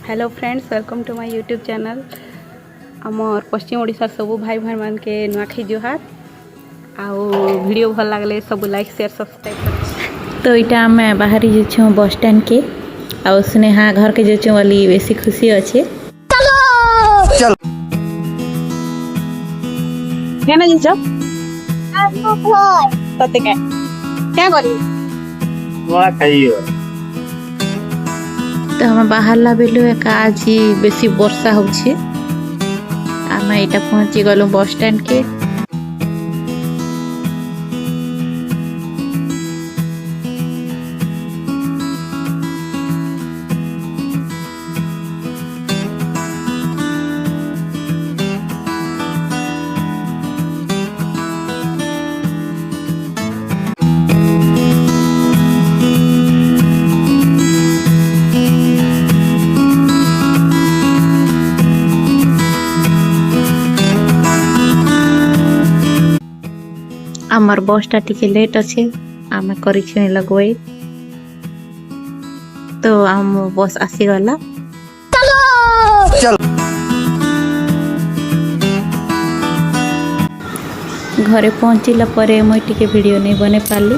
Hello friends, welcome to my YouTube channel. आमर पश्चिम ओडिशा सबू भाई भाई मान के नुआखाई जुहार। आउ वीडियो भल लगले सब लाइक शेयर सब्सक्राइब कर। तो इटा आम बाहरी जो बस स्टैंड के आ स्नेहा घर के जो वाली बेसी खुशी अच्छे। चलो क्या ना जिंचो तते क्या करी नुआखाई तो हम बाहर बेलु एका आज बेसी वर्षा होछि। आम यहाँ पहुँची गलु बस स्टैंड के। आमर बसटा टिके लेट अच्छे आम कर लगवे तो आम बस आसीगला। घरे पहुँचला परे मुई टिके वीडियो नहीं बने पाली।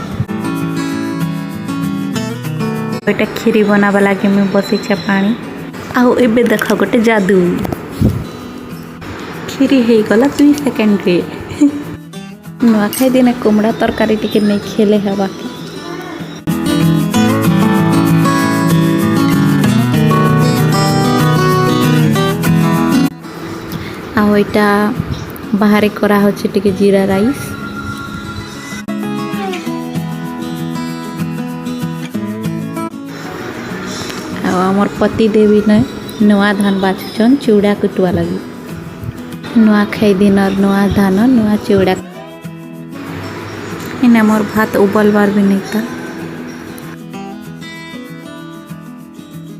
एटा खीरी बनावा लगे मुई बसैछा पानी। आउ एबे देख गोटे जादू खीरी हे गला 2 सेकेंड रे। नुआखाई दिन कुमड़ा तरकारी टिके नहीं खेले हवा के। आउ एटा बाहर करा होचे टिके जीरा राइस। आउ हमर पति देवी ने नुआ धान बाछुचन चूड़ा कुटवा लगी। नुआखाई दिन नुआ धान नुआ चूड़ा इन मोर भात उबलवार भी नहीं था।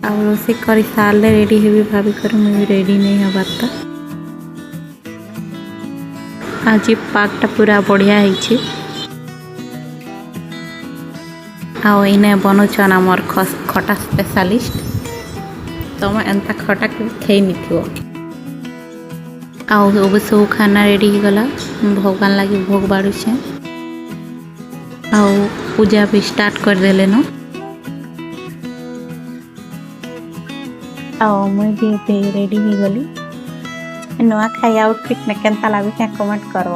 और रोसे कर सारे रेडी हेबी भाभी कर मुझे रेडी नहीं हबार था। आज पाकटा पूरा बढ़िया है। आउ इने बनौछन आमर खटा स्पेशलिस्ट। तुम एंता खटा खाई नहीं आउ सब खाना रेडी हो गला। भगवान लगे भोग बाड़ुछे आउ पूजा भी स्टार्ट कर देले न। आउ मुई भी रेडी हो गली। नुआखाई आउटफिट में केनता लागु क्या कमेंट करो।